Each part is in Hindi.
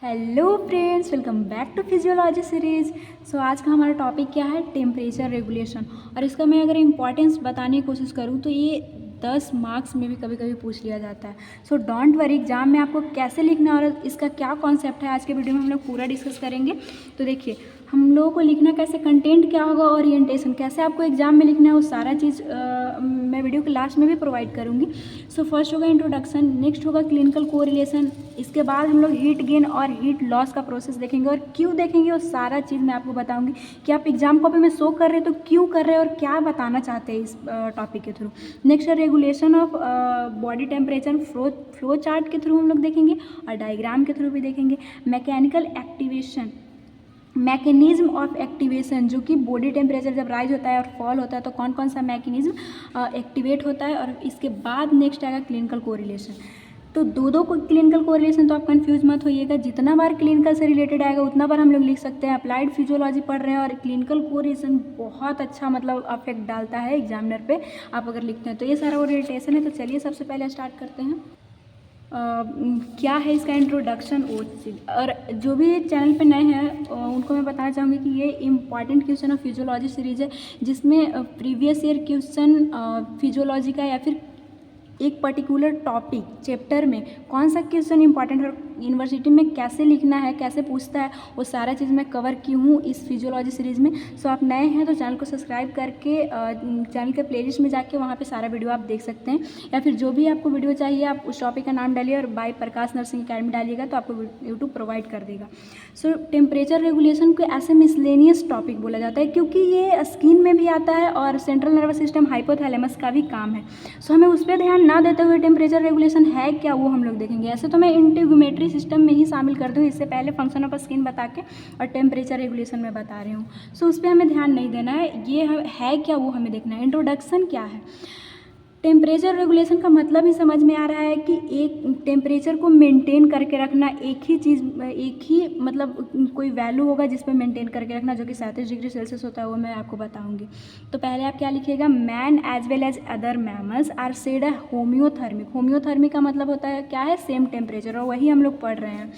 Hello friends, welcome back to physiology series. आज का हमारा टॉपिक क्या है? Temperature regulation. और इसका मैं अगर इम्पॉर्टेंस बताने की कोशिश करूँ तो ये 10 मार्क्स में भी कभी कभी पूछ लिया जाता है। डोंट वरी, एग्जाम में आपको कैसे लिखना और इसका क्या कॉन्सेप्ट है आज के वीडियो में हम लोग पूरा डिस्कस करेंगे। तो देखिए, हम लोगों को लिखना कैसे, कंटेंट क्या होगा, ओरिएंटेशन कैसे आपको एग्जाम में लिखना है, वो सारा चीज़ मैं वीडियो के लास्ट में भी प्रोवाइड करूँगी। फर्स्ट होगा इंट्रोडक्शन, नेक्स्ट होगा क्लिनिकल कोरिलेशन, इसके बाद हम लोग हीट गेन और हीट लॉस का प्रोसेस देखेंगे और क्यों देखेंगे, वो सारा चीज़ मैं आपको बताऊंगी कि आप एग्जाम कॉपी में शो कर रहे हैं तो क्यों कर रहे हैं और क्या बताना चाहते हैं इस टॉपिक के थ्रू। नेक्स्ट है regulation of body temperature, flow chart के थ्रू हम लोग देखेंगे और डायग्राम के थ्रू भी देखेंगे। Mechanical activation, mechanism of activation, जो कि बॉडी टेम्परेचर जब राइज होता है और फॉल होता है तो कौन कौन सा मैकेनिज्म एक्टिवेट होता है। और इसके बाद नेक्स्ट आएगा क्लिनिकल कोरिलेशन। तो दो को क्लिनिकल कोरिलेशन, तो आप कंफ्यूज मत होइएगा, जितना बार क्लिनिकल से रिलेटेड आएगा उतना बार हम लोग लिख सकते हैं। अप्लाइड फिजियोलॉजी पढ़ रहे हैं और क्लिनिकल कोरिलेशन बहुत अच्छा मतलब अफेक्ट डालता है एग्जामिनर पे आप अगर लिखते हैं तो। ये सारा ओरिएंटेशन है। तो चलिए सबसे पहले स्टार्ट करते हैं। क्या है इसका इंट्रोडक्शन वो चीज़। और जो भी चैनल पे नए हैं उनको मैं बताना चाहूँगी कि ये important question of physiology series है, जिसमें प्रीवियस ईयर क्वेश्चन फिजियोलॉजी का या फिर एक पर्टिकुलर टॉपिक चैप्टर में कौन सा क्वेश्चन इंपॉर्टेंट है, यूनिवर्सिटी में कैसे लिखना है, कैसे पूछता है, वो सारा चीज़ मैं कवर की हूँ इस फिजियोलॉजी सीरीज़ में। आप नए हैं तो चैनल को सब्सक्राइब करके चैनल के प्लेलिस्ट में जाके वहाँ पे सारा वीडियो आप देख सकते हैं, या फिर जो भी आपको वीडियो चाहिए आप उस टॉपिक का नाम डालिए और बाय प्रकाश नर्सिंग अकेडमी डालिएगा तो आपको यूट्यूब प्रोवाइड कर देगा। टेम्परेचर रेगुलेशन को ऐसे मिसलेनियस टॉपिक बोला जाता है क्योंकि ये स्किन में भी आता है और सेंट्रल नर्वस सिस्टम हाइपोथैलेमस का भी काम है। हमें उस पर ध्यान ना देते हुए टेम्परेचर रेगुलेशन है क्या वो हम लोग देखेंगे। ऐसे तो मैं इंटीग्यूमेट्री सिस्टम में ही शामिल कर दूँ, इससे पहले फंक्शन ऑफ स्किन बता के और टेम्परेचर रेगुलेशन में बता रही हूँ। उस पर हमें ध्यान नहीं देना है, ये है क्या वो हमें देखना है। इंट्रोडक्शन क्या है? टेम्परेचर रेगुलेशन का मतलब ही समझ में आ रहा है कि एक टेम्परेचर को मेंटेन करके रखना, एक ही चीज़, एक ही मतलब कोई वैल्यू होगा जिस पे मेंटेन करके रखना, जो कि 37 डिग्री सेल्सियस होता है, वो मैं आपको बताऊंगी। तो पहले आप क्या लिखिएगा, man as well as other mammals are said a homeothermic. Homeothermic का मतलब होता है क्या है, सेम टेम्परेचर, और वही हम लोग पढ़ रहे हैं।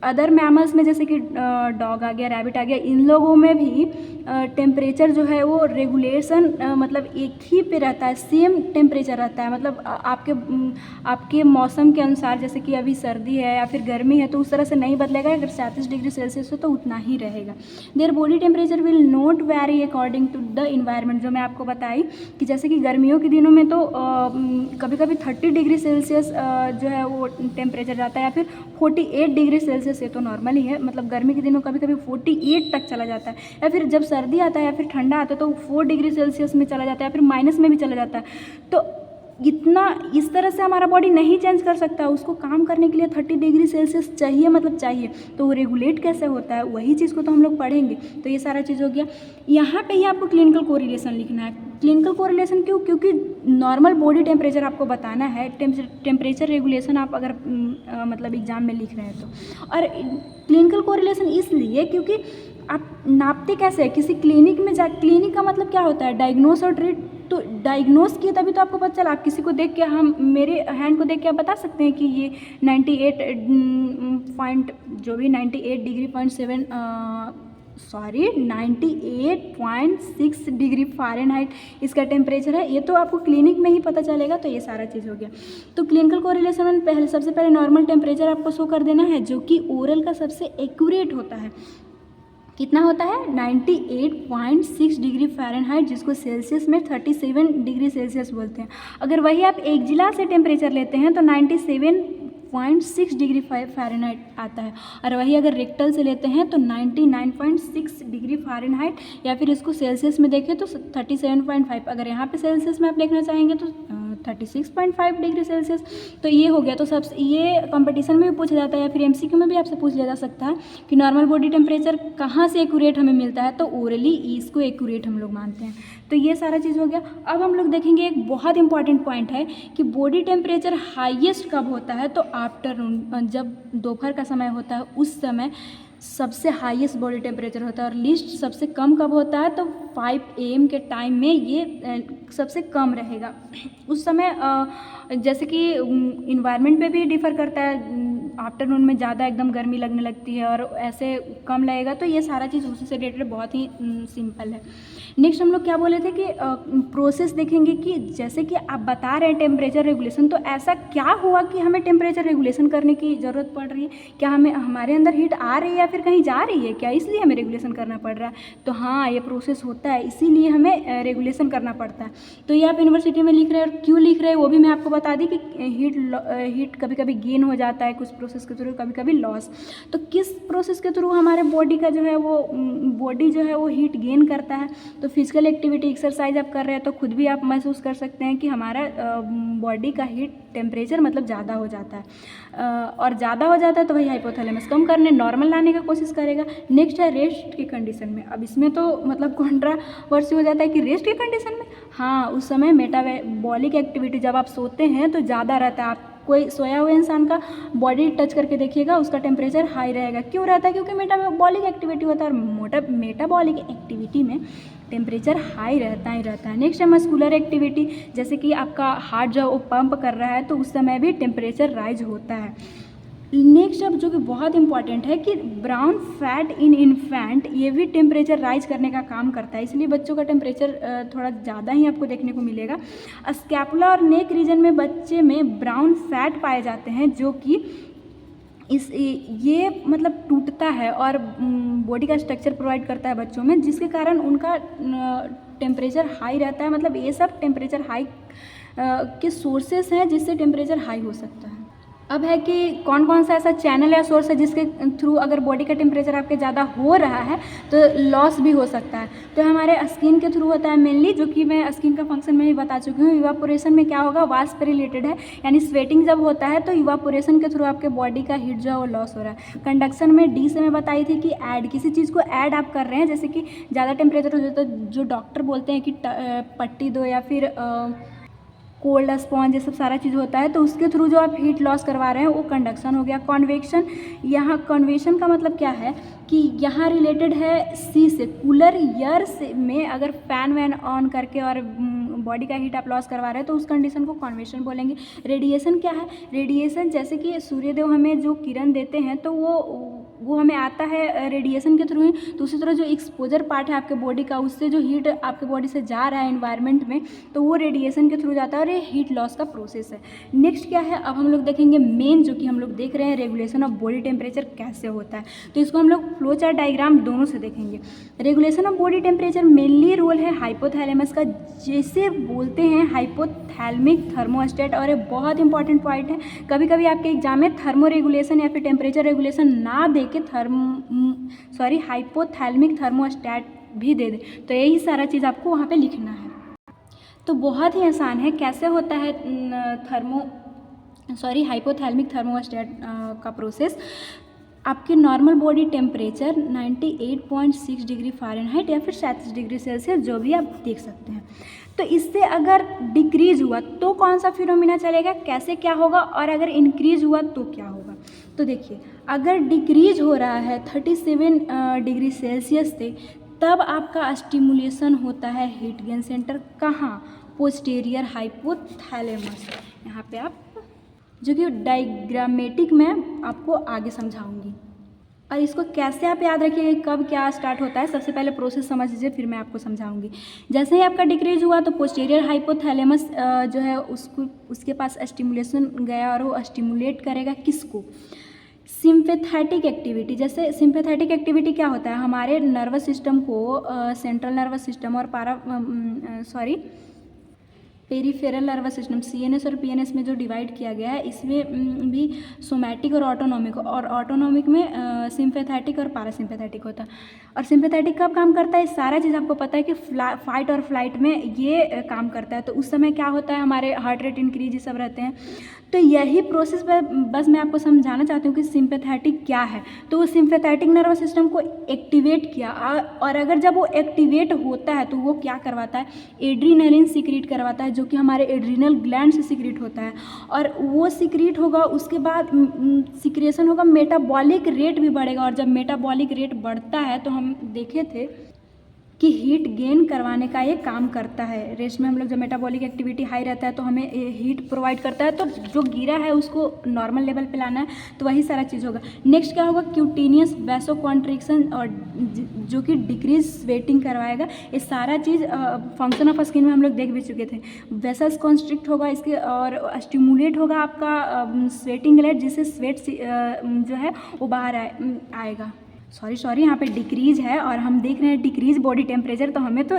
अदर मैमल्स में जैसे कि डॉग आ गया, रैबिट आ गया, इन लोगों में भी टेम्परेचर जो है वो रेगुलेशन मतलब एक ही पे रहता है, सेम टेम्परेचर रहता है। मतलब आपके मौसम के अनुसार, जैसे कि अभी सर्दी है या फिर गर्मी है तो उस तरह से नहीं बदलेगा। अगर 37 डिग्री सेल्सियस हो तो उतना ही रहेगा। Their body temperature will not vary according to the environment, जो मैं आपको बताई कि जैसे कि गर्मियों के दिनों में तो कभी कभी 30 डिग्री सेल्सियस जो है वो टेम्परेचर जाता है, या फिर 48 डिग्री सेल्सियस, ये तो नॉर्मल ही है। मतलब गर्मी के दिनों कभी कभी 48 तक चला जाता है, या फिर जब सर्दी आता है या फिर ठंडा आता है तो 4 डिग्री सेल्सियस में चला जाता है, या फिर माइनस में भी चला जाता है। तो इतना इस तरह से हमारा बॉडी नहीं चेंज कर सकता, उसको काम करने के लिए 30 डिग्री सेल्सियस चाहिए, मतलब चाहिए। तो वो रेगुलेट कैसे होता है, वही चीज़ को तो हम लोग पढ़ेंगे। तो ये सारा चीज़ हो गया। यहाँ पे ही आपको क्लिनिकल कोरिलेशन लिखना है। क्लिनिकल कोरिलेशन क्यों? क्योंकि नॉर्मल बॉडी टेम्परेचर आपको बताना है, टेम्परेचर रेगुलेशन आप अगर मतलब एग्जाम में लिख रहे हैं तो। और क्लिनिकल कोरिलेशन इसलिए क्योंकि आप नापते कैसे हैं, किसी क्लिनिक में जा, क्लिनिक का मतलब क्या होता है, डायग्नोस और ट्रीट। तो डायग्नोस किए तभी तो आपको पता चला। आप किसी को देख के, हम मेरे हैंड को देख के आप बता सकते हैं कि ये 98 पॉइंट जो भी 98 डिग्री पॉइंट 7 98.6 डिग्री फ़ारेनहाइट इसका टेम्परेचर है। ये तो आपको क्लिनिक में ही पता चलेगा। तो ये सारा चीज़ हो गया। तो क्लिनिकल कोरिलेशन में पहले सबसे पहले नॉर्मल टेम्परेचर आपको शो कर देना है, जो कि ओरल का सबसे एक्यूरेट होता है। कितना होता है? 98.6 डिग्री फ़ारेनहाइट, जिसको सेल्सियस में 37 डिग्री सेल्सियस बोलते हैं। अगर वही आप एक जिला से टेम्परेचर लेते हैं तो 97.6 डिग्री फ़ारेनहाइट आता है, और वही अगर रेक्टल से लेते हैं तो 99.6 डिग्री फ़ारेनहाइट, या फिर इसको सेल्सियस में देखें तो 37.5। अगर यहाँ पे सेल्सियस में आप देखना चाहेंगे तो 36.5 डिग्री सेल्सियस। तो ये हो गया। तो सब ये कंपटीशन में भी पूछा जाता है, या फिर एमसीक्यू में भी आपसे पूछ लिया जा सकता है कि नॉर्मल बॉडी टेम्परेचर कहाँ से एक्यूरेट हमें मिलता है, तो ओरली इसको एक्यूरेट हम लोग मानते हैं। तो ये सारा चीज़ हो गया। अब हम लोग देखेंगे एक बहुत इंपॉर्टेंट पॉइंट है कि बॉडी टेम्परेचर हाईएस्ट कब होता है, तो आफ्टरनून, जब दोपहर का समय होता है उस समय सबसे हाईएस्ट बॉडी टेम्परेचर होता है। और लिस्ट सबसे कम कब होता है, तो 5 AM के टाइम में ये सबसे कम रहेगा। उस समय जैसे कि इन्वायरमेंट पे भी डिफ़र करता है, आफ्टरनून में ज़्यादा एकदम गर्मी लगने लगती है और ऐसे कम लगेगा, तो ये सारा चीज़ उसी से रिलेटेड बहुत ही सिंपल है। नेक्स्ट हम लोग क्या बोले थे कि प्रोसेस देखेंगे कि जैसे कि आप बता रहे हैं टेम्परेचर रेगुलेशन, तो ऐसा क्या हुआ कि हमें टेम्परेचर रेगुलेशन करने की ज़रूरत पड़ रही है? क्या हमें हमारे अंदर हीट आ रही है या फिर कहीं जा रही है क्या, इसलिए हमें रेगुलेशन करना पड़ रहा है? तो हाँ, ये प्रोसेस होता है, इसीलिए हमें रेगुलेशन करना पड़ता है। तो ये आप यूनिवर्सिटी में लिख रहे हैं और क्यों लिख रहे हैं वो भी मैं आपको बता दी कि हीट कभी कभी गेन हो जाता है कुछ प्रोसेस के थ्रू, कभी कभी लॉस। तो किस प्रोसेस के थ्रू हमारे बॉडी का जो है वो बॉडी जो है वो हीट गेन करता है? तो फिजिकल एक्टिविटी, एक्सरसाइज आप कर रहे हैं तो खुद भी आप महसूस कर सकते हैं कि हमारा बॉडी का हीट टेम्परेचर मतलब ज़्यादा हो जाता है, और ज़्यादा हो जाता है तो वही हाइपोथैलेमस कम करने नॉर्मल लाने का कोशिश करेगा। नेक्स्ट है रेस्ट की कंडीशन में। अब इसमें तो मतलब कॉन्ट्रावर्सी हो जाता है कि रेस्ट की कंडीशन में, हाँ, उस समय मेटाबॉलिक एक्टिविटी जब आप सोते हैं तो ज़्यादा रहता है। आप कोई सोया हुआ इंसान का बॉडी टच करके देखिएगा, उसका टेम्परेचर हाई रहेगा। क्यों रहता है? क्योंकि मेटाबॉलिक एक्टिविटी होता है और मेटाबॉलिक एक्टिविटी में टेम्परेचर हाई रहता ही रहता है। नेक्स्ट है मस्कुलर एक्टिविटी, जैसे कि आपका हार्ट जो वो पंप कर रहा है तो उस समय भी टेम्परेचर राइज होता है। नेक्स्ट अब जो कि बहुत इंपॉर्टेंट है कि ब्राउन फैट इन इन्फेंट, ये भी टेम्परेचर राइज करने का काम करता है, इसलिए बच्चों का टेम्परेचर थोड़ा ज़्यादा ही आपको देखने को मिलेगा। स्कैपुला और नेक रीजन में बच्चे में ब्राउन फैट पाए जाते हैं जो कि ये मतलब टूटता है और बॉडी का स्ट्रक्चर प्रोवाइड करता है बच्चों में, जिसके कारण उनका टेम्परेचर हाई रहता है। मतलब ये सब टेम्परेचर हाई के सोर्सेस हैं जिससे टेम्परेचर हाई हो सकता है। अब है कि कौन कौन सा ऐसा चैनल या सोर्स है जिसके थ्रू अगर बॉडी का टेम्परेचर आपके ज़्यादा हो रहा है तो लॉस भी हो सकता है। तो हमारे स्किन के थ्रू होता है मेनली, जो कि मैं स्किन का फंक्शन में ही बता चुकी हूँ। इवापोरेशन में क्या होगा, वाष्प रिलेटेड है, यानी स्वेटिंग जब होता है तो इवापोरेशन के थ्रू आपके बॉडी का हीट जो है वो लॉस हो रहा है। कंडक्शन में डी से मैं बताई थी कि ऐड, किसी चीज़ को ऐड आप कर रहे हैं, जैसे कि ज़्यादा टेम्परेचर हो जाता है, जो डॉक्टर बोलते हैं कि पट्टी दो या फिर कोल्ड स्पॉन्ज, ये सब सारा चीज़ होता है, तो उसके थ्रू जो आप हीट लॉस करवा रहे हैं वो कंडक्शन हो गया। कन्वेक्शन, यहाँ कन्वेक्शन का मतलब क्या है कि यहाँ रिलेटेड है सी से, कूलर एयर से में अगर फैन वैन ऑन करके और बॉडी का हीट आप लॉस करवा रहे हैं तो उस कंडीशन को कन्वेक्शन बोलेंगे। रेडिएशन क्या है? रेडिएशन जैसे कि सूर्यदेव हमें जो किरण देते हैं तो वो हमें आता है रेडिएशन के थ्रू ही। दूसरी तरफ जो एक्सपोजर पार्ट है आपके बॉडी का, उससे जो हीट आपके बॉडी से जा रहा है एनवायरनमेंट में, तो वो रेडिएशन के थ्रू जाता है और ये हीट लॉस का प्रोसेस है। नेक्स्ट क्या है, अब हम लोग देखेंगे मेन जो कि हम लोग देख रहे हैं रेगुलेशन ऑफ बॉडी टेम्परेचर कैसे होता है, तो इसको हम लोग फ्लो चार्ट डायग्राम दोनों से देखेंगे। Regulation of body temperature mainly role है हाइपोथैलेमस का, जैसे बोलते हैं हाइपोथैलेमिक थर्मोस्टेट। और ये बहुत इंपॉर्टेंट पॉइंट है, कभी कभी आपके एग्जाम में थर्मो रेगुलेशन या फिर टेम्परेचर रेगुलेशन ना दे के हाइपोथैलेमिक थर्मोस्टेट भी दे दे, तो यही सारा चीज़ आपको वहाँ पे लिखना है। तो बहुत ही आसान है कैसे होता है हाइपोथैलेमिक थर्मोस्टेट का प्रोसेस। आपके normal body temperature 98.6 degree Fahrenheit या फिर 37 डिग्री सेल्सियस, जो भी आप देख सकते हैं, तो इससे अगर डिक्रीज हुआ तो कौन सा फिनोमिना चलेगा, कैसे क्या होगा, और अगर इंक्रीज हुआ तो क्या होगा। तो देखिए, अगर डिक्रीज हो रहा है 37 डिग्री सेल्सियस से, तब आपका स्टिमुलेशन होता है हीट गेन सेंटर, कहाँ? Posterior hypothalamus. यहाँ पे आप, जो कि डायग्रामेटिक में आपको आगे समझाऊंगी। और इसको कैसे आप याद रखिएगा, कब क्या स्टार्ट होता है, सबसे पहले प्रोसेस समझ लीजिए, फिर मैं आपको समझाऊंगी। जैसे ही आपका डिक्रीज हुआ तो पोस्टीरियर हाइपोथैलेमस जो है उसके पास स्टिमुलेशन गया और वो स्टिमुलेट करेगा किसको? Sympathetic activity. जैसे सिंपैथेटिक एक्टिविटी क्या होता है, हमारे नर्वस सिस्टम को सेंट्रल नर्वस सिस्टम और पेरिफेरल नर्वस सिस्टम सीएनएस और पीएनएस में जो डिवाइड किया गया है, इसमें भी सोमैटिक और ऑटोनॉमिक में सिंपैथेटिक और पैरासिम्पैथेटिक होता है। और सिंपैथेटिक कब काम करता है, सारा चीज़ आपको पता है कि फाइट और फ्लाइट में ये काम करता है। तो उस समय क्या होता है, हमारे हार्ट रेट इंक्रीज ये सब रहते हैं। तो यही प्रोसेस बस मैं आपको समझाना चाहती हूँ कि सिंपैथेटिक क्या है। तो वो सिंपैथेटिक नर्वस सिस्टम को एक्टिवेट किया, और अगर जब वो एक्टिवेट होता है तो वो क्या करवाता है, एड्रीनलिन सिक्रीट करवाता है, जो कि हमारे एड्रीनल ग्लैंड से सिक्रीट होता है। और वो सिक्रीट होगा, उसके बाद सिक्रेशन होगा, मेटाबॉलिक रेट भी बढ़ेगा। और जब मेटाबॉलिक रेट बढ़ता है तो हम देखे थे कि हीट गेन करवाने का ये काम करता है। रेस्ट में हम लोग जब मेटाबॉलिक एक्टिविटी हाई रहता है तो हमें हीट प्रोवाइड करता है, तो जो गिरा है उसको नॉर्मल लेवल पे लाना है, तो वही सारा चीज़ होगा। नेक्स्ट क्या होगा, क्यूटेनियस वैसोकॉन्ट्रिक्शन, और जो कि डिक्रीज स्वेटिंग करवाएगा। ये सारा चीज़ फंक्शन ऑफ स्किन में हम लोग देख भी चुके थे। वेसल्स कॉन्स्ट्रिक्ट होगा इसके, और स्टिमुलेट होगा आपका स्वेटिंग ग्लैंड, जिससे स्वेट जो है वो बाहर आएगा। सॉरी यहाँ पे डिक्रीज है और हम देख रहे हैं डिक्रीज बॉडी टेम्परेचर, तो हमें तो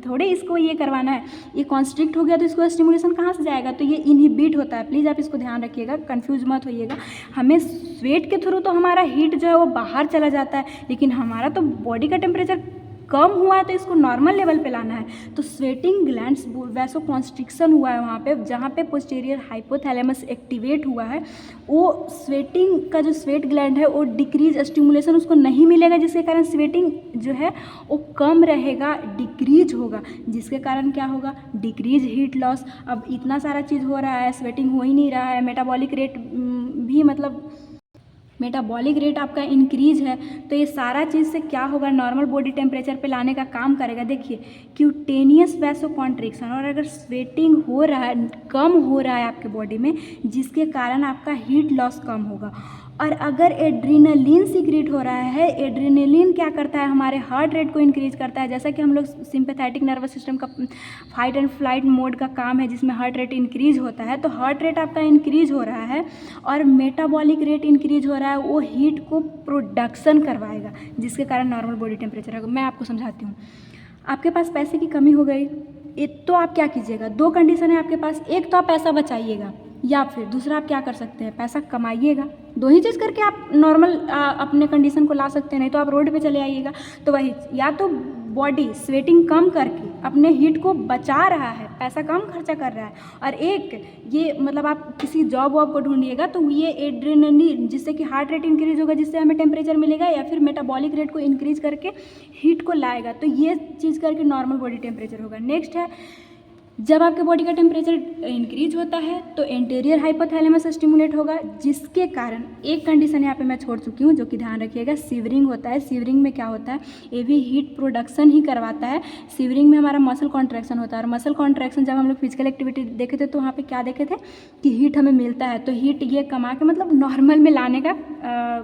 थोड़े इसको ये करवाना है। ये कॉन्स्ट्रिक्ट हो गया तो इसको स्टिमुलेशन कहाँ से जाएगा, तो ये इनहिबिट होता है। प्लीज़ आप इसको ध्यान रखिएगा, कंफ्यूज मत होइएगा। हमें स्वेट के थ्रू तो हमारा हीट जो है वो बाहर चला जाता है, लेकिन हमारा तो बॉडी का टेम्परेचर कम हुआ है तो इसको नॉर्मल लेवल पे लाना है। तो स्वेटिंग ग्लैंड्स वैसो कॉन्स्ट्रिक्शन हुआ है वहाँ पे, जहाँ पे पोस्टीरियर हाइपोथैलेमस एक्टिवेट हुआ है, वो स्वेटिंग का जो स्वेट ग्लैंड है वो डिक्रीज स्टिमुलेशन उसको नहीं मिलेगा, जिसके कारण स्वेटिंग जो है वो कम रहेगा, डिक्रीज होगा, जिसके कारण क्या होगा, डिक्रीज हीट लॉस। अब इतना सारा चीज़ हो रहा है, स्वेटिंग हो ही नहीं रहा है, मेटाबॉलिक रेट भी मतलब मेटाबॉलिक रेट आपका इंक्रीज है, तो ये सारा चीज़ से क्या होगा, नॉर्मल बॉडी टेम्परेचर पे लाने का काम करेगा। देखिए क्यूटेनियस वैसोकॉन्ट्रिक्शन, और अगर स्वेटिंग हो रहा है, कम हो रहा है आपके बॉडी में, जिसके कारण आपका हीट लॉस कम होगा। और अगर एड्रीनलिन सीक्रेट हो रहा है, एड्रीनलिन क्या करता है, हमारे हार्ट रेट को इंक्रीज करता है। जैसा कि हम लोग सिंपैथेटिक नर्वस सिस्टम का फाइट एंड फ्लाइट मोड का काम है, जिसमें हार्ट रेट इंक्रीज होता है, तो हार्ट रेट आपका इंक्रीज हो रहा है और मेटाबॉलिक रेट इंक्रीज हो रहा है, वो हीट को प्रोडक्शन करवाएगा, जिसके कारण नॉर्मल बॉडी टेम्परेचर होगा। मैं आपको समझाती हूँ। आपके पास पैसे की कमी हो गई, एक तो आप क्या कीजिएगा, दो कंडीशन है आपके पास, एक तो आप पैसा बचाइएगा, या फिर दूसरा आप क्या कर सकते हैं, पैसा कमाइएगा। दो ही चीज़ करके आप नॉर्मल अपने कंडीशन को ला सकते हैं, नहीं तो आप रोड पे चले आइएगा। तो वही, या तो बॉडी स्वेटिंग कम करके अपने हीट को बचा रहा है, पैसा कम खर्चा कर रहा है, और एक ये मतलब आप किसी जॉब वॉब को ढूंढिएगा तो ये एड्रेनलिन, जिससे कि हार्ट रेट इंक्रीज होगा, जिससे हमें टेम्परेचर मिलेगा, या फिर मेटाबॉलिक रेट को इंक्रीज करके हीट को लाएगा, तो ये चीज़ करके नॉर्मल बॉडी टेम्परेचर होगा। नेक्स्ट है, जब आपके बॉडी का टेम्परेचर इंक्रीज होता है तो एंटीरियर हाइपोथैलेमस स्टिमुलेट होगा, जिसके कारण एक कंडीशन यहाँ पे मैं छोड़ चुकी हूँ, जो कि ध्यान रखिएगा, सीवरिंग होता है। सीवरिंग में क्या होता है, ये भी हीट प्रोडक्शन ही करवाता है। सीवरिंग में हमारा मसल कॉन्ट्रैक्शन होता है, और मसल कॉन्ट्रैक्शन जब हम लोग फिजिकल एक्टिविटी देखे थे तो वहाँ पे क्या देखे थे कि हीट हमें मिलता है, तो हीट ये कमा के मतलब नॉर्मल में लाने का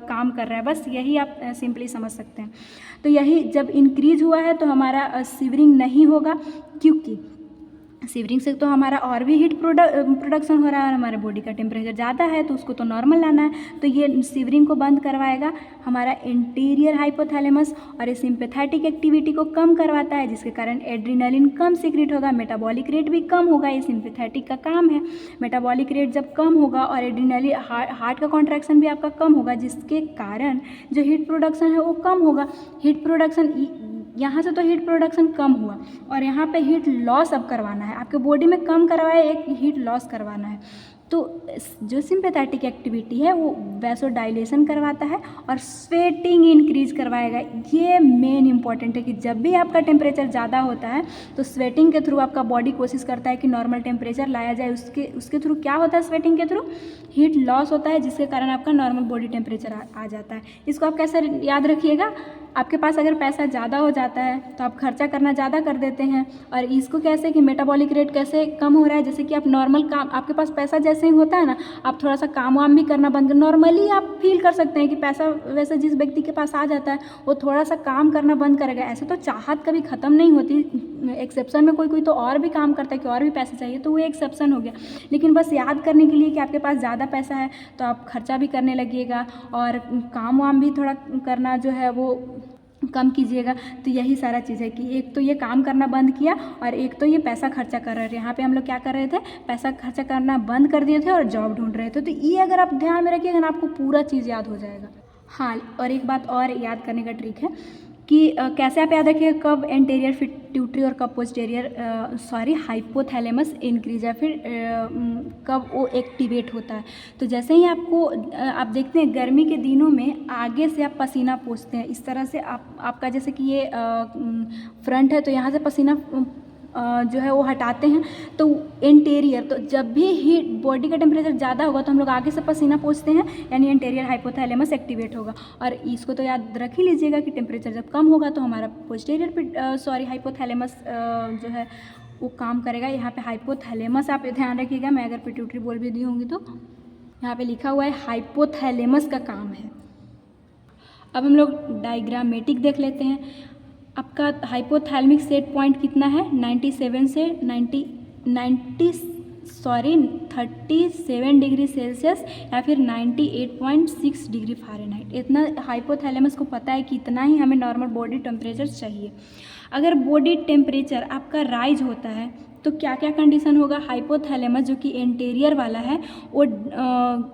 काम कर रहा है। बस यही आप सिंपली समझ सकते हैं। तो यही जब इंक्रीज हुआ है तो हमारा सीवरिंग नहीं होगा, क्योंकि सीवरिंग से तो हमारा और भी हीट प्रोडक्शन हो रहा है, और हमारे बॉडी का टेम्परेचर ज़्यादा है तो उसको तो नॉर्मल लाना है, तो ये सीवरिंग को बंद करवाएगा हमारा इंटीरियर हाइपोथैलेमस, और ये सिंपैथेटिक एक्टिविटी को कम करवाता है, जिसके कारण एड्रीनलिन कम सीक्रेट होगा, मेटाबॉलिक रेट भी कम होगा। ये सिंपैथेटिक का काम है। मेटाबॉलिक रेट जब कम होगा और एड्रीनलिन हार्ट का कॉन्ट्रैक्शन भी आपका कम होगा, जिसके कारण जो हीट प्रोडक्शन है वो कम होगा। हीट प्रोडक्शन यहाँ से तो हीट प्रोडक्शन कम हुआ, और यहाँ पे हीट लॉस अब करवाना है, आपके बॉडी में कम करवाए, एक हीट लॉस करवाना है। तो जो सिंपैथेटिक एक्टिविटी है वो वैसोडाइलेशन करवाता है और स्वेटिंग इंक्रीज करवाएगा। ये मेन इंपॉर्टेंट है कि जब भी आपका टेम्परेचर ज़्यादा होता है तो स्वेटिंग के थ्रू आपका बॉडी कोशिश करता है कि नॉर्मल टेम्परेचर लाया जाए। उसके थ्रू क्या होता है, स्वेटिंग के थ्रू हीट लॉस होता है, जिसके कारण आपका नॉर्मल बॉडी टेम्परेचर आ जाता है। इसको आप कैसे याद रखिएगा, आपके पास अगर पैसा ज़्यादा हो जाता है तो आप खर्चा करना ज़्यादा कर देते हैं, और इसको कैसे कि मेटाबॉलिक रेट कैसे कम हो रहा है, जैसे कि आप नॉर्मल काम, आपके पास पैसा जैसे ही होता है ना, आप थोड़ा सा काम वाम भी करना बंद कर, नॉर्मली आप फील कर सकते हैं कि पैसा वैसे जिस व्यक्ति के पास आ जाता है वो थोड़ा सा काम करना बंद करेगा। ऐसे तो चाहत कभी ख़त्म नहीं होती, एक्सेप्शन में कोई तो और भी काम करता है कि और भी पैसा चाहिए, तो वो एक्सेप्शन हो गया। लेकिन बस याद करने के लिए कि आपके पास ज़्यादा पैसा है तो आप खर्चा भी करने लगिएगा, और काम वाम भी थोड़ा करना जो है वो कम कीजिएगा। तो यही सारा चीज़ है कि एक तो ये काम करना बंद किया, और एक तो ये पैसा खर्चा कर रहे थे। यहाँ पे हम लोग क्या कर रहे थे, पैसा खर्चा करना बंद कर दिए थे और जॉब ढूंढ रहे थे। तो ये अगर आप ध्यान में रखिएगा ना, आपको पूरा चीज़ याद हो जाएगा। हाँ, और एक बात और याद करने का ट्रिक है कि कैसे आप याद रखिएगा कब एंटीरियर पिट्यूटरी और कब पोस्टीरियर हाइपोथैलेमस इंक्रीज या फिर कब वो एक्टिवेट होता है। तो जैसे ही आपको आप देखते हैं गर्मी के दिनों में आगे से आप पसीना पोंछते हैं, इस तरह से आपका जैसे कि ये फ्रंट है तो यहाँ से पसीना जो है वो हटाते हैं तो इंटीरियर, तो जब भी हीट बॉडी का टेम्परेचर ज़्यादा होगा तो हम लोग आगे से पसीना पोंछते हैं, यानी इंटीरियर हाइपोथैलेमस एक्टिवेट होगा। और इसको तो याद रख ही लीजिएगा कि टेम्परेचर जब कम होगा तो हमारा पोस्टीरियर हाइपोथैलेमस जो है वो काम करेगा। यहाँ पे हाइपोथैलेमस आप ध्यान रखिएगा, मैं अगर पिट्यूटरी बोल भी दी होंगी तो यहाँ पे लिखा हुआ है हाइपोथैलेमस का काम है। अब हम लोग डायग्रामेटिक देख लेते हैं। आपका हाइपोथैलेमिक सेट पॉइंट कितना है, 97 से 37 डिग्री सेल्सियस या फिर 98.6 डिग्री फ़ारेनहाइट। इतना हाइपोथैलेमस को पता है कि इतना ही हमें नॉर्मल बॉडी टेम्परेचर चाहिए। अगर बॉडी टेम्परेचर आपका राइज होता है तो क्या क्या कंडीशन होगा, हाइपोथैलेमस जो कि इंटीरियर वाला है वो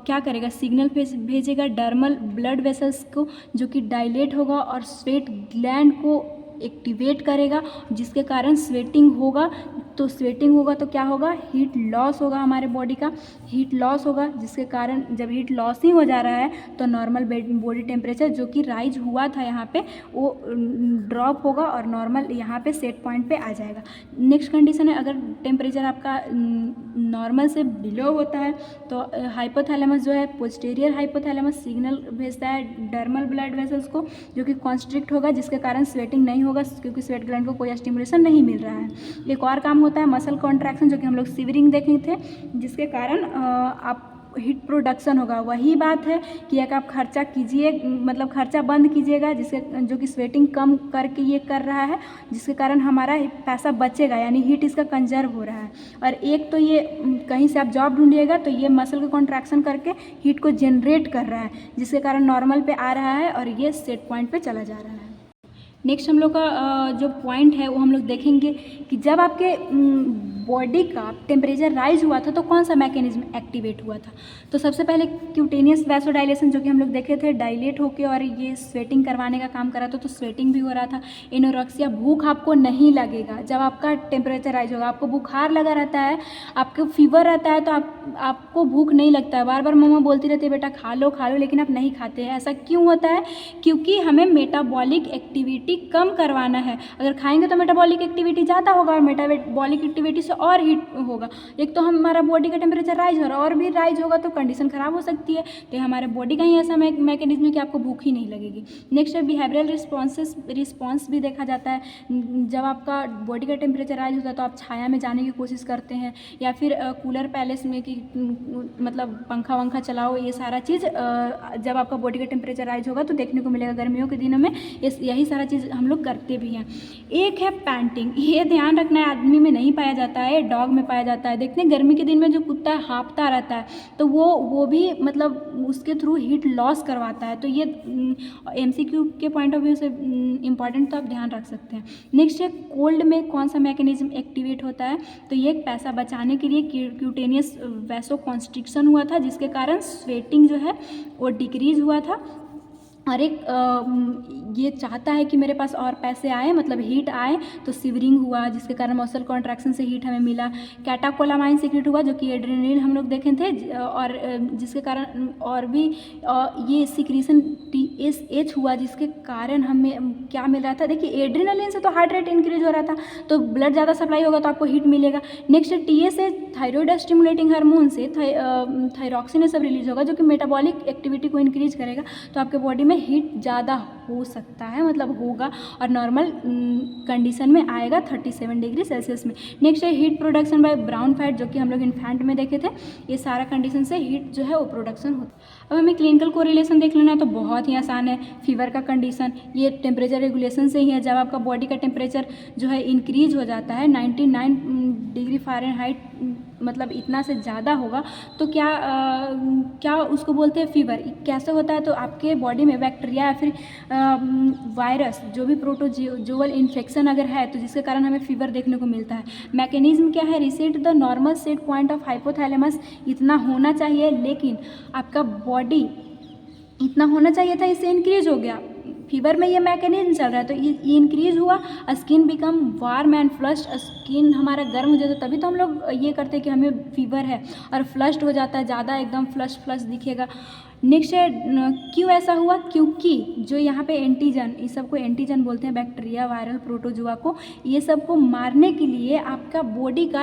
क्या करेगा, सिग्नल भेजेगा डर्मल ब्लड वेसल्स को जो कि डायलेट होगा और स्वेट ग्लैंड को एक्टिवेट करेगा, जिसके कारण स्वेटिंग होगा। तो स्वेटिंग होगा तो क्या होगा, हीट लॉस होगा, हमारे बॉडी का हीट लॉस होगा, जिसके कारण जब हीट लॉस ही हो जा रहा है तो नॉर्मल बॉडी टेम्परेचर जो कि राइज हुआ था यहाँ पे वो ड्रॉप होगा और नॉर्मल यहाँ पे सेट पॉइंट पे आ जाएगा। नेक्स्ट कंडीशन है, अगर टेम्परेचर आपका नॉर्मल से बिलो होता है तो हाइपोथैलेमस जो है पोस्टीरियर हाइपोथैलेमस सिग्नल भेजता है डर्मल ब्लड वेसल्स को जो कि कॉन्स्ट्रिक्ट होगा, जिसके कारण स्वेटिंग नहीं होगा क्योंकि स्वेट ग्लैंड को कोई स्टिमुलेशन नहीं मिल रहा है। एक और काम होता है मसल कॉन्ट्रैक्शन, जो कि हम लोग सिवरिंग देखे थे, जिसके कारण आप हीट प्रोडक्शन होगा। वही बात है कि अगर आप खर्चा कीजिए, मतलब खर्चा बंद कीजिएगा, जिससे जो कि स्वेटिंग कम करके ये कर रहा है, जिसके कारण हमारा पैसा बचेगा, यानी हीट इसका कंजर्व हो रहा है। और एक तो ये कहीं से आप जॉब ढूंढिएगा तो ये मसल का कॉन्ट्रैक्शन करके हीट को जनरेट कर रहा है, जिसके कारण नॉर्मल पे आ रहा है और ये सेट पॉइंट पे चला जा रहा है। नेक्स्ट हम लोग का जो पॉइंट है वो हम लोग देखेंगे कि जब आपके बॉडी का टेम्परेचर राइज हुआ था तो कौन सा मैकेनिज्म एक्टिवेट हुआ था। तो सबसे पहले क्यूटेनियस वैसोडाइलेशन जो कि हम लोग देखे थे, डायलेट होके और ये स्वेटिंग करवाने का काम कर रहा था, तो स्वेटिंग भी हो रहा था। एनोरेक्सिया, भूख आपको नहीं लगेगा जब आपका टेम्परेचर राइज होगा, आपको बुखार लगा रहता है, आपको फीवर रहता है तो आपको भूख नहीं लगता है, बार बार मम्मा बोलती रहती है बेटा खा लो खा लो, लेकिन आप नहीं खाते हैं। ऐसा क्यों होता है, क्योंकि हमें मेटाबॉलिक एक्टिविटी कम करवाना है। अगर खाएंगे तो मेटाबॉलिक एक्टिविटी ज़्यादा होगा और मेटाबॉलिक एक्टिविटी से और हीट होगा। एक तो हमारा बॉडी का टेम्परेचर राइज हो रहा है और भी राइज होगा तो कंडीशन ख़राब हो सकती है। तो हमारे बॉडी का ही ऐसा मैकेनिज्म है कि आपको भूख ही नहीं लगेगी। नेक्स्ट है बिहेवियरल रिस्पॉन्स भी देखा जाता है। जब आपका बॉडी का टेम्परेचर राइज होता है तो आप छाया में जाने की कोशिश करते हैं या फिर कूलर पैलेस में कि मतलब पंखा वंखा चलाओ। ये सारा चीज़ जब आपका बॉडी का टेम्परेचर राइज होगा तो देखने को मिलेगा। गर्मियों के दिनों में यही सारा चीज़ हम लोग करते भी हैं। एक है पैंटिंग, ये ध्यान रखना है, आदमी में नहीं पाया जाता है, डॉग में पाया जाता है। देखते हैं गर्मी के दिन में जो कुत्ता हाँफता रहता है तो वो भी मतलब उसके थ्रू हीट लॉस करवाता है। तो ये MCQ के पॉइंट ऑफ व्यू से इंपॉर्टेंट, तो आप ध्यान रख सकते हैं। नेक्स्ट है कोल्ड में कौन सा मैकेनिज्म एक्टिवेट होता है। तो ये पैसा बचाने के लिए क्यूटेनियस वैसो कॉन्स्ट्रिक्शन हुआ था, जिसके कारण स्वेटिंग जो है वो डिक्रीज हुआ था। और एक ये चाहता है कि मेरे पास और पैसे आए, मतलब हीट आए, तो सिवरिंग हुआ जिसके कारण मसल कॉन्ट्रैक्शन से हीट हमें मिला। कैटाकोलामाइन सीक्रेट हुआ जो कि एड्रेनलिन हम लोग देखे थे, और जिसके कारण और भी ये सिक्रीशन TSH हुआ, जिसके कारण हमें क्या मिल रहा था, देखिए एड्रेनलिन से तो हार्ट रेट इंक्रीज हो रहा था, तो ब्लड ज़्यादा सप्लाई होगा तो आपको हीट मिलेगा। Next TSH thyroid stimulating hormone से थायरॉक्सिन सब रिलीज होगा जो कि मेटाबॉलिक एक्टिविटी को इंक्रीज करेगा, तो आपके बॉडी में हीट ज़्यादा हो सकता है, मतलब होगा, और नॉर्मल कंडीशन में आएगा 37 डिग्री सेल्सियस में। नेक्स्ट है heat production by brown fat, जो कि हम लोग इन्फेंट में देखे थे। ये सारा कंडीशन से हीट जो है वो प्रोडक्शन होता है। अब हमें क्लिनिकल कोरिलेशन देख लेना है तो बहुत ही आसान है। फीवर का कंडीशन ये टेम्परेचर रेगुलेशन से ही है। जब आपका बॉडी का टेम्परेचर जो है इंक्रीज हो जाता है 99 डिग्री फ़ारेनहाइट, मतलब इतना से ज़्यादा होगा, तो क्या उसको बोलते हैं फीवर। कैसे होता है, तो आपके बॉडी में बैक्टीरिया या फिर वायरस जो भी प्रोटोजोअल इन्फेक्शन अगर है तो जिसके कारण हमें फीवर देखने को मिलता है। मैकेनिज्म क्या है, reset the normal set point of hypothalamus, इतना होना चाहिए, लेकिन आपका बॉडी इतना होना चाहिए था, इससे इंक्रीज हो गया। फीवर में ये मैकेनिज्म चल रहा है तो ये इंक्रीज हुआ, skin become warm and flushed, skin हमारा गर्म हो जाता है, तभी तो हम लोग ये करते हैं कि हमें फीवर है, और फ्लश्ड हो जाता है, ज़्यादा एकदम फ्लश दिखेगा। नेक्स्ट है क्यों ऐसा हुआ, क्योंकि जो यहाँ पे एंटीजन, इस सबको एंटीजन बोलते हैं, बैक्टीरिया, वायरल, प्रोटोजुआ को, ये सबको मारने के लिए आपका बॉडी का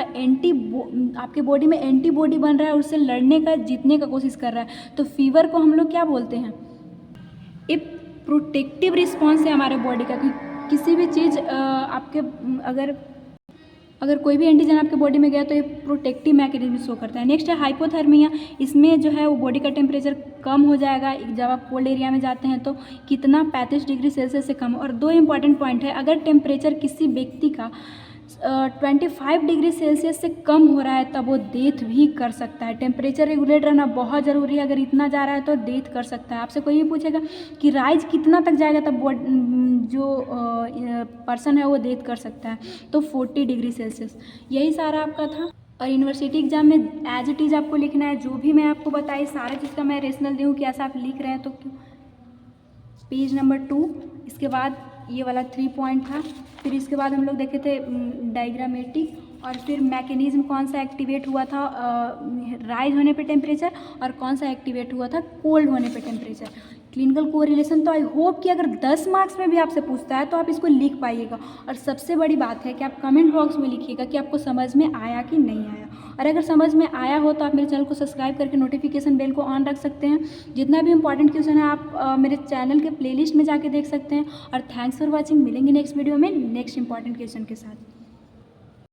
आपके बॉडी में एंटीबॉडी बन रहा है, उससे लड़ने का, जीतने का कोशिश कर रहा है। तो फीवर को हम लोग क्या बोलते हैं, एक प्रोटेक्टिव रिस्पॉन्स है हमारे बॉडी का कि किसी भी चीज़ आपके अगर कोई भी एंटीजन आपके बॉडी में गया तो ये प्रोटेक्टिव मैकेनिज्म शो करता है। नेक्स्ट है हाइपोथर्मिया, इसमें जो है वो बॉडी का टेम्परेचर कम हो जाएगा जब आप कोल्ड एरिया में जाते हैं, तो कितना 35 डिग्री सेल्सियस से कम। और दो इंपॉर्टेंट पॉइंट है, अगर टेम्परेचर किसी व्यक्ति का 25 डिग्री सेल्सियस से कम हो रहा है तब वो डेथ भी कर सकता है। टेम्परेचर रेगुलेट रहना बहुत ज़रूरी है, अगर इतना जा रहा है तो डेथ कर सकता है। आपसे कोई भी पूछेगा कि राइज कितना तक जाएगा तब जो पर्सन है वो डेथ कर सकता है, तो 40 डिग्री सेल्सियस। यही सारा आपका था। और यूनिवर्सिटी एग्जाम में एज इट इज़ आपको लिखना है, जो भी मैं आपको बताई सारे चीज़ का मैं रेशनल दी हूँ कि ऐसा आप लिख रहे हैं तो क्यों। पेज नंबर 2, इसके बाद ये वाला 3 पॉइंट था। फिर इसके बाद हम लोग देखे थे डायग्रामेटिक, और फिर मैकेनिज्म कौन सा एक्टिवेट हुआ था राइज होने पे टेम्परेचर, और कौन सा एक्टिवेट हुआ था कोल्ड होने पे टेम्परेचर। क्लिनिकल कोरिलेशन तो आई होप कि अगर 10 मार्क्स में भी आपसे पूछता है तो आप इसको लिख पाइएगा। और सबसे बड़ी बात है कि आप कमेंट बॉक्स में लिखिएगा कि आपको समझ में आया कि नहीं आया। और अगर समझ में आया हो तो आप मेरे चैनल को सब्सक्राइब करके नोटिफिकेशन बेल को ऑन रख सकते हैं। जितना भी इंपॉर्टेंट क्वेश्चन है आप मेरे चैनल के प्लेलिस्ट में जाके देख सकते हैं। और थैंक्स फॉर वॉचिंग, मिलेंगे नेक्स्ट वीडियो में नेक्स्ट इंपॉर्टेंट क्वेश्चन के साथ।